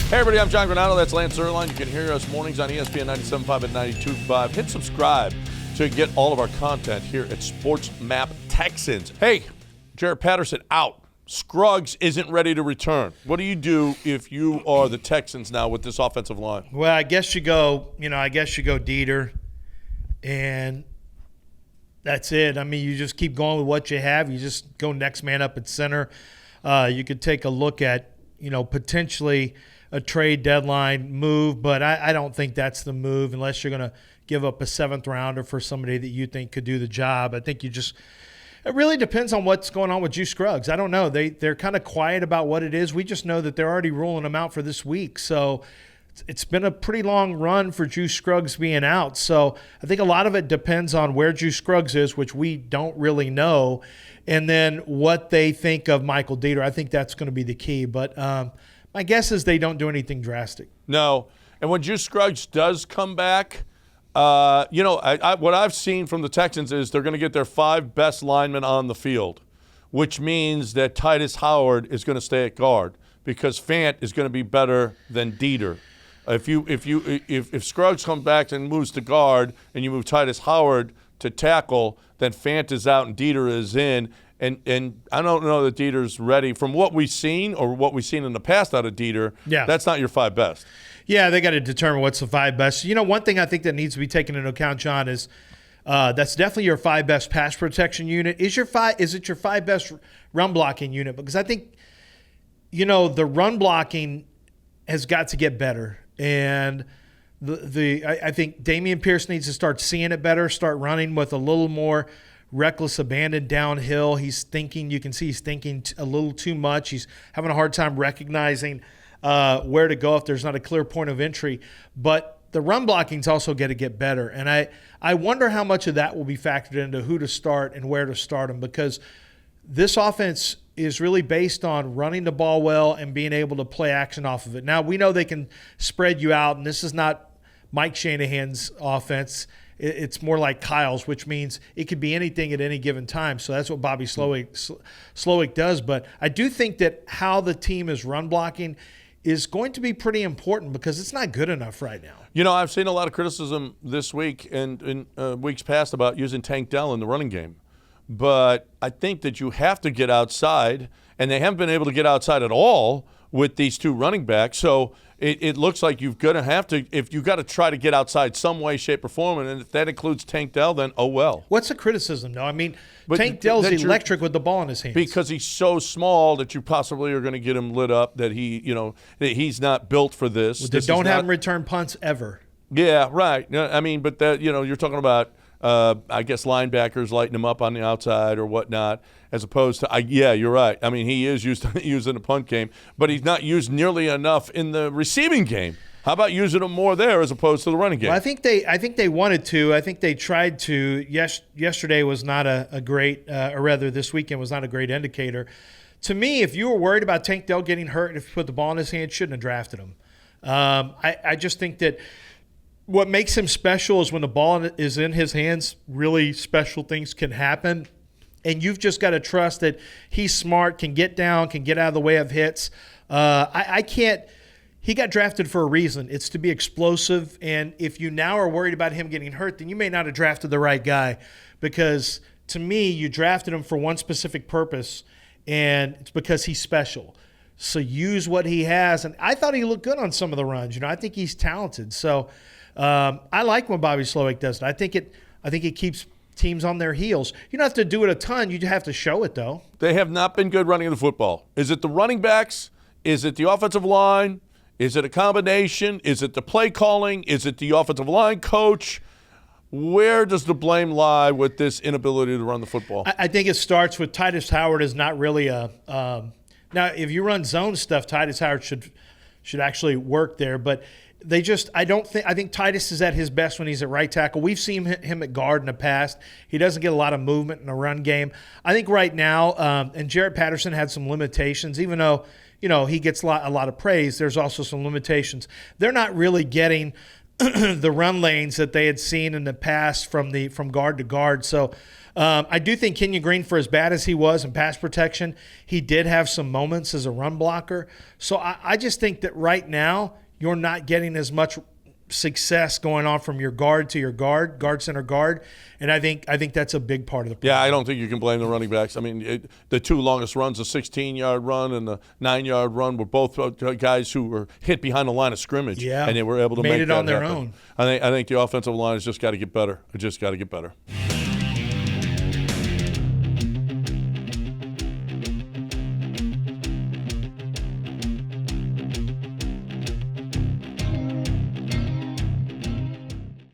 Hey everybody, I'm John Granado. That's Lance Zierlein. You can hear us mornings on ESPN 97.5 and 92.5. Hit subscribe to get all of our content here at Sports Map Texans. Hey, Jaret Patterson out. Scruggs isn't ready to return. What do you do if you are the Texans now with this offensive line? Well, I guess you go Dieter, and that's it. I mean, you just keep going with what you have. You just go next man up at center. You could take a look at, potentially a trade deadline move, but I don't think that's the move unless you're going to give up a seventh rounder for somebody that you think could do the job. I think it really depends on what's going on with Juice Scruggs. I don't know. They're kind of quiet about what it is. We just know that they're already ruling him out for this week. So it's been a pretty long run for Juice Scruggs being out. So I think a lot of it depends on where Juice Scruggs is, which we don't really know, and then what they think of Michael Dieter. I think that's going to be the key. But my guess is they don't do anything drastic. No. And when Juice Scruggs does come back, what I've seen from the Texans is they're going to get their 5 best linemen on the field, which means that Titus Howard is going to stay at guard because Fant is going to be better than Dieter. If Scruggs comes back and moves to guard and you move Titus Howard to tackle, then Fant is out and Dieter is in. And I don't know that Dieter's ready. From what we've seen or what we've seen in the past out of Dieter, that's not your 5 best. Yeah, they got to determine what's the 5 best. One thing I think that needs to be taken into account, John, is that's definitely your 5 best pass protection unit. Is it your 5 best run blocking unit? Because I think, the run blocking has got to get better. And I think Dameon Pierce needs to start seeing it better, start running with a little more reckless abandon downhill. You can see he's thinking a little too much. He's having a hard time recognizing where to go if there's not a clear point of entry. But the run blocking's also got to get better. And I wonder how much of that will be factored into who to start and where to start them, because this offense is really based on running the ball well and being able to play action off of it. Now, we know they can spread you out, and this is not Mike Shanahan's offense. It's more like Kyle's, which means it could be anything at any given time. So that's what Bobby Slowick does. But I do think that how the team is run blocking is going to be pretty important because it's not good enough right now. I've seen a lot of criticism this week and in weeks past about using Tank Dell in the running game. But I think that you have to get outside, and they haven't been able to get outside at all with these 2 running backs. So it looks like you've got to have to, if you've got to try to get outside some way, shape, or form, and if that includes Tank Dell, then oh well. What's the criticism, though? I mean, Tank Dell's electric with the ball in his hands. Because he's so small that you possibly are going to get him lit up, that that he's not built for this. They don't have him return punts ever. Yeah, right. I mean, but that you're talking about I guess linebackers lighting him up on the outside or whatnot, as opposed to, you're right. I mean, he is used in the punt game, but he's not used nearly enough in the receiving game. How about using him more there as opposed to the running game? Well, I think they wanted to. I think they tried to. Yesterday was not a great, or rather this weekend was not a great indicator. To me, if you were worried about Tank Dell getting hurt, if you put the ball in his hand, shouldn't have drafted him. I just think that what makes him special is when the ball is in his hands, really special things can happen. And you've just got to trust that he's smart, can get down, can get out of the way of hits. He got drafted for a reason. It's to be explosive. And if you now are worried about him getting hurt, then you may not have drafted the right guy. Because to me, you drafted him for one specific purpose, and it's because he's special. So use what he has. And I thought he looked good on some of the runs. I think he's talented. So I like when Bobby Slowick does it. I think it keeps teams on their heels. You don't have to do it a ton. You have to show it, though. They have not been good running the football. Is it the running backs? Is it the offensive line? Is it a combination? Is it the play calling? Is it the offensive line coach? Where does the blame lie with this inability to run the football? I think it starts with Titus Howard is not really a now, if you run zone stuff, Titus Howard should actually work there. But I think Titus is at his best when he's at right tackle. We've seen him at guard in the past. He doesn't get a lot of movement in the run game. I think right now, and Jaret Patterson had some limitations, even though he gets a lot of praise. There's also some limitations. They're not really getting the run lanes that they had seen in the past from guard to guard. So I do think Kenyon Green, for as bad as he was in pass protection, he did have some moments as a run blocker. So I just think that right now you're not getting as much success going on from your guard to your guard center guard, and I think that's a big part of the problem. Yeah, I don't think you can blame the running backs. I mean, the two longest runs, the 16-yard run and the 9-yard run, were both guys who were hit behind the line of scrimmage, Yeah, and they were able to make it that on their happen. own. I think the offensive line has just got to get better. It just got to get better.